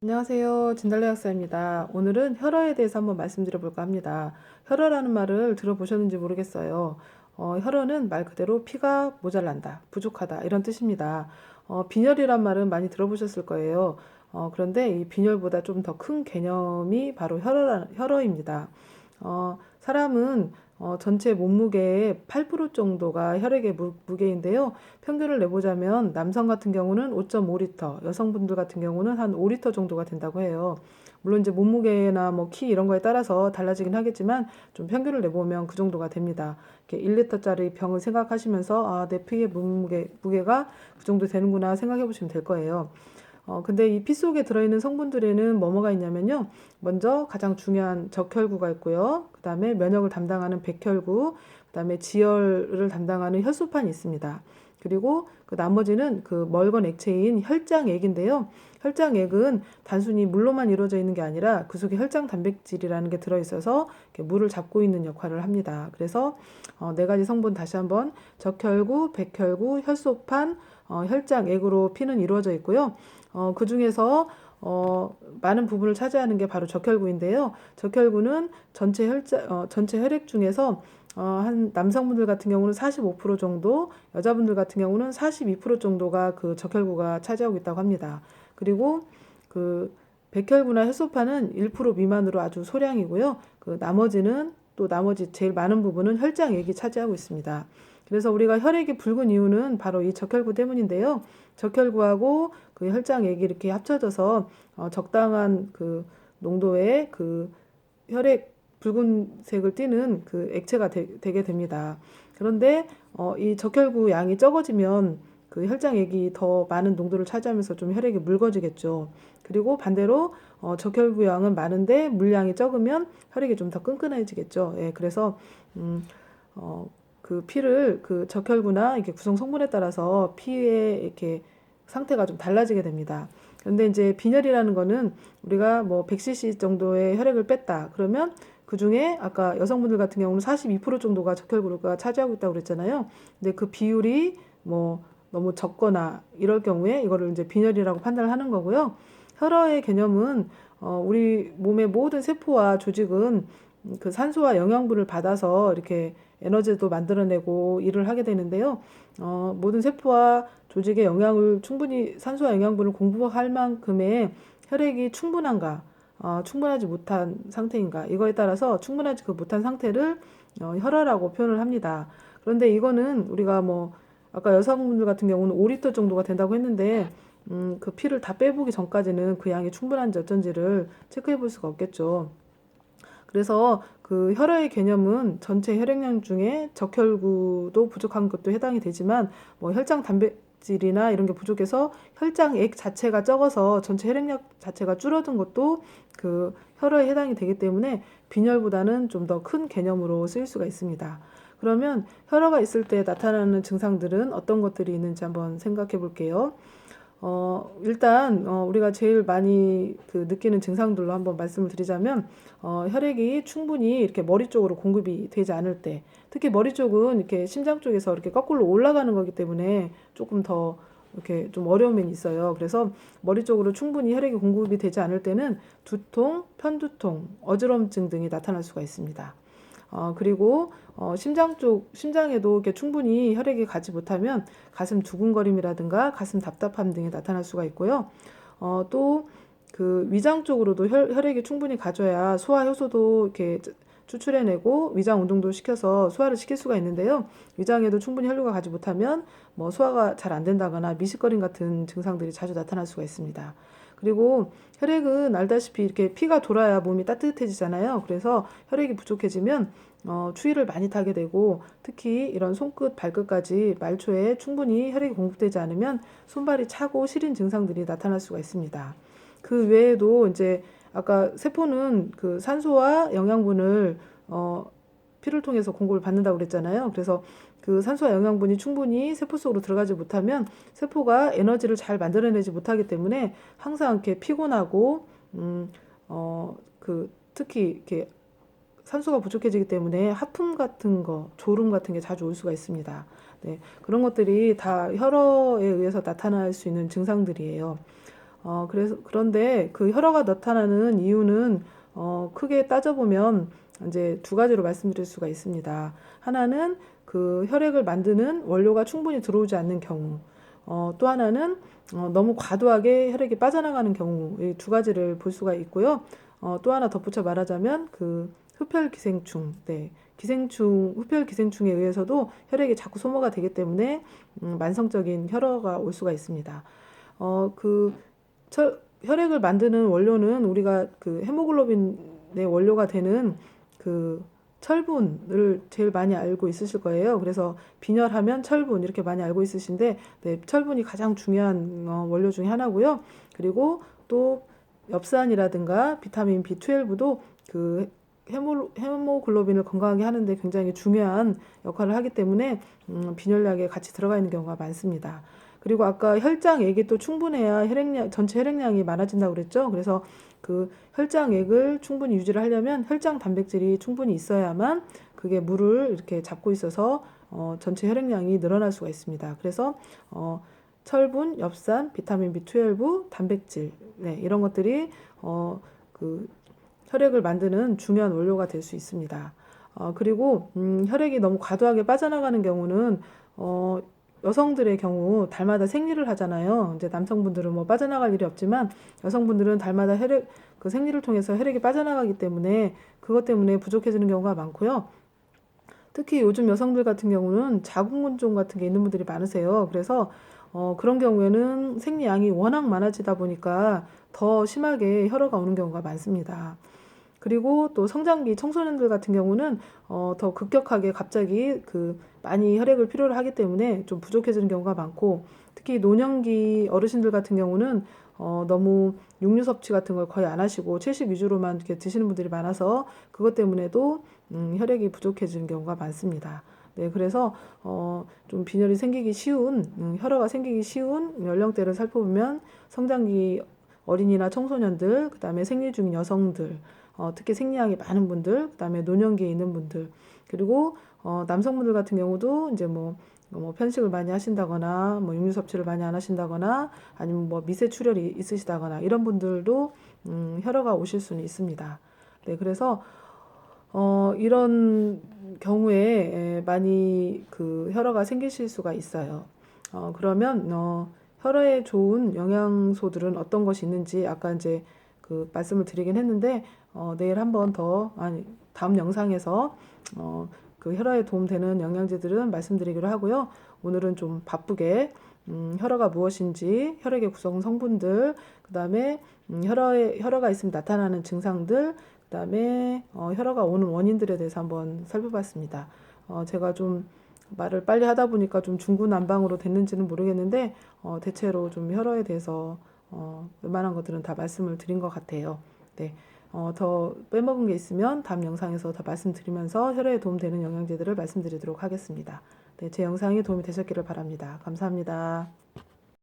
안녕하세요. 진달래 약사입니다. 오늘은 혈어에 대해서 한번 말씀드려 볼까 합니다. 혈어라는 말을 들어보셨는지 모르겠어요. 혈어는 말 그대로 피가 모자란다, 부족하다 이런 뜻입니다. 빈혈이란 말은 많이 들어보셨을 거예요. 그런데 이 빈혈보다 좀 더 큰 개념이 바로 혈어입니다. 사람은 전체 몸무게의 8% 정도가 혈액의 무게인데요. 평균을 내보자면 남성 같은 경우는 5.5리터, 여성분들 같은 경우는 한 5리터 정도가 된다고 해요. 물론 이제 몸무게나 뭐 키 이런 거에 따라서 달라지긴 하겠지만 좀 평균을 내보면 그 정도가 됩니다. 이렇게 1리터짜리 병을 생각하시면서 내 피의 무게가 그 정도 되는구나 생각해 보시면 될 거예요. 근데 이 피 속에 들어있는 성분들에는 뭐가 있냐면요. 먼저 가장 중요한 적혈구가 있고요. 그 다음에 면역을 담당하는 백혈구, 그 다음에 지혈을 담당하는 혈소판이 있습니다. 그리고 그 나머지는 그 멀건 액체인 혈장액인데요. 혈장액은 단순히 물로만 이루어져 있는 게 아니라 그 속에 혈장 단백질이라는 게 들어있어서 물을 잡고 있는 역할을 합니다. 그래서 네 가지 성분 다시 한번 적혈구, 백혈구, 혈소판, 혈장액으로 피는 이루어져 있고요. 그 중에서 많은 부분을 차지하는 게 바로 적혈구인데요. 적혈구는 전체 혈액 중에서 한 남성분들 같은 경우는 45% 정도, 여자분들 같은 경우는 42% 정도가 그 적혈구가 차지하고 있다고 합니다. 그리고 그 백혈구나 혈소판은 1% 미만으로 아주 소량이고요. 그 나머지 제일 많은 부분은 혈장액이 차지하고 있습니다. 그래서 우리가 혈액이 붉은 이유는 바로 이 적혈구 때문인데요. 적혈구하고 그 혈장액이 이렇게 합쳐져서 적당한 그 농도의 그 혈액 붉은색을 띠는 그 액체가 되게 됩니다. 그런데 이 적혈구 양이 적어지면 그 혈장액이 더 많은 농도를 차지하면서 좀 혈액이 묽어지겠죠. 그리고 반대로 적혈구 양은 많은데 물량이 적으면 혈액이 좀 더 끈끈해지겠죠. 예, 그래서 그 피를 그 적혈구나 이렇게 구성 성분에 따라서 피의 이렇게 상태가 좀 달라지게 됩니다. 그런데 이제 빈혈이라는 거는 우리가 뭐 100cc 정도의 혈액을 뺐다. 그러면 그 중에 아까 여성분들 같은 경우는 42% 정도가 적혈구가 차지하고 있다고 그랬잖아요. 근데 그 비율이 뭐 너무 적거나 이럴 경우에 이거를 이제 빈혈이라고 판단을 하는 거고요. 혈어의 개념은 우리 몸의 모든 세포와 조직은 그 산소와 영양분을 받아서 이렇게 에너지도 만들어내고 일을 하게 되는데요. 모든 세포와 조직의 영양을 충분히 산소와 영양분을 공급할 만큼의 혈액이 충분한가, 충분하지 못한 상태인가 이거에 따라서 충분하지 못한 상태를 혈어라고 표현을 합니다. 그런데 이거는 우리가 뭐 아까 여성분들 같은 경우는 5리터 정도가 된다고 했는데 그 피를 다 빼보기 전까지는 그 양이 충분한지 어쩐지를 체크해 볼 수가 없겠죠. 그래서 그 혈어의 개념은 전체 혈액량 중에 적혈구도 부족한 것도 해당이 되지만 뭐 혈장 단백질이나 이런 게 부족해서 혈장액 자체가 적어서 전체 혈액량 자체가 줄어든 것도 그 혈어에 해당이 되기 때문에 빈혈보다는 좀 더 큰 개념으로 쓰일 수가 있습니다. 그러면 혈어가 있을 때 나타나는 증상들은 어떤 것들이 있는지 한번 생각해 볼게요. 일단 우리가 제일 많이 그 느끼는 증상들로 한번 말씀을 드리자면 혈액이 충분히 이렇게 머리 쪽으로 공급이 되지 않을 때, 특히 머리 쪽은 이렇게 심장 쪽에서 이렇게 거꾸로 올라가는 거기 때문에 조금 더 이렇게 좀 어려움이 있어요. 그래서 머리 쪽으로 충분히 혈액이 공급이 되지 않을 때는 두통, 편두통, 어지럼증 등이 나타날 수가 있습니다. 그리고 심장에도 이렇게 충분히 혈액이 가지 못하면 가슴 두근거림이라든가 가슴 답답함 등이 나타날 수가 있고요. 또 그 위장 쪽으로도 혈액이 충분히 가져야 소화 효소도 이렇게 추출해내고 위장 운동도 시켜서 소화를 시킬 수가 있는데요. 위장에도 충분히 혈류가 가지 못하면 뭐 소화가 잘 안 된다거나 미식거림 같은 증상들이 자주 나타날 수가 있습니다. 그리고 혈액은 알다시피 이렇게 피가 돌아야 몸이 따뜻해지잖아요. 그래서 혈액이 부족해지면 추위를 많이 타게 되고 특히 이런 손끝, 발끝까지 말초에 충분히 혈액이 공급되지 않으면 손발이 차고 시린 증상들이 나타날 수가 있습니다. 그 외에도 이제 아까 세포는 그 산소와 영양분을 피를 통해서 공급을 받는다고 그랬잖아요. 그래서 그 산소와 영양분이 충분히 세포 속으로 들어가지 못하면 세포가 에너지를 잘 만들어내지 못하기 때문에 항상 이렇게 피곤하고 특히 이렇게 산소가 부족해지기 때문에 하품 같은 거, 졸음 같은 게 자주 올 수가 있습니다. 네, 그런 것들이 다 혈어에 의해서 나타날 수 있는 증상들이에요. 그런데 그 혈어가 나타나는 이유는 크게 따져보면 이제 두 가지로 말씀드릴 수가 있습니다. 하나는 그 혈액을 만드는 원료가 충분히 들어오지 않는 경우, 또 하나는 너무 과도하게 혈액이 빠져나가는 경우, 이 두 가지를 볼 수가 있고요. 또 하나 덧붙여 말하자면 그 흡혈기생충, 네, 흡혈기생충에 의해서도 혈액이 자꾸 소모가 되기 때문에 만성적인 혈어가 올 수가 있습니다. 그 혈액을 만드는 원료는 우리가 그 헤모글로빈의 원료가 되는 그 철분을 제일 많이 알고 있으실 거예요. 그래서 빈혈하면 철분 이렇게 많이 알고 있으신데, 네, 철분이 가장 중요한 원료 중에 하나고요. 그리고 또 엽산이라든가 비타민 B12도 그 헤모글로빈을 건강하게 하는데 굉장히 중요한 역할을 하기 때문에 빈혈약에 같이 들어가 있는 경우가 많습니다. 그리고 아까 혈장액이 또 충분해야 전체 혈액량이 많아진다고 그랬죠. 그래서 그 혈장액을 충분히 유지를 하려면 혈장 단백질이 충분히 있어야만 그게 물을 이렇게 잡고 있어서 전체 혈액량이 늘어날 수가 있습니다. 그래서 철분, 엽산, 비타민 B12, 단백질, 네, 이런 것들이 그 혈액을 만드는 중요한 원료가 될 수 있습니다. 그리고 혈액이 너무 과도하게 빠져나가는 경우는 여성들의 경우 달마다 생리를 하잖아요. 이제 남성분들은 뭐 빠져나갈 일이 없지만 여성분들은 달마다 그 생리를 통해서 혈액이 빠져나가기 때문에 그것 때문에 부족해지는 경우가 많고요. 특히 요즘 여성들 같은 경우는 자궁근종 같은 게 있는 분들이 많으세요. 그래서 그런 경우에는 생리양이 워낙 많아지다 보니까 더 심하게 혈어가 오는 경우가 많습니다. 그리고 또 성장기 청소년들 같은 경우는 더 급격하게 갑자기 많이 혈액을 필요로 하기 때문에 좀 부족해지는 경우가 많고, 특히 노년기 어르신들 같은 경우는 너무 육류 섭취 같은 걸 거의 안 하시고 채식 위주로만 이렇게 드시는 분들이 많아서 그것 때문에도 혈액이 부족해지는 경우가 많습니다. 네, 그래서 좀 빈혈이 생기기 쉬운, 혈어가 생기기 쉬운 연령대를 살펴보면 성장기 어린이나 청소년들, 그다음에 생리 중인 여성들, 특히 생리량이 많은 분들, 그다음에 노년기에 있는 분들, 그리고 남성분들 같은 경우도 이제 뭐 편식을 많이 하신다거나, 뭐 육류 섭취를 많이 안 하신다거나, 아니면 뭐 미세 출혈이 있으시다거나 이런 분들도 혈어가 오실 수는 있습니다. 네, 그래서 이런 경우에 많이 그 혈어가 생기실 수가 있어요. 그러면 혈어에 좋은 영양소들은 어떤 것이 있는지 아까 이제 그 말씀을 드리긴 했는데 내일 한번 더 다음 영상에서 그 혈어에 도움되는 영양제들은 말씀드리기로 하고요. 오늘은 좀 바쁘게 혈어가 무엇인지, 혈액의 구성 성분들, 그다음에 혈어가 있으면 나타나는 증상들, 그다음에 혈어가 오는 원인들에 대해서 한번 살펴봤습니다. 제가 좀 말을 빨리 하다 보니까 좀 중구난방으로 됐는지는 모르겠는데 대체로 좀 혈어에 대해서 웬만한 것들은 다 말씀을 드린 것 같아요. 네. 더 빼먹은 게 있으면 다음 영상에서 더 말씀드리면서 혈액에 도움되는 영양제들을 말씀드리도록 하겠습니다. 네, 제 영상이 도움이 되셨기를 바랍니다. 감사합니다.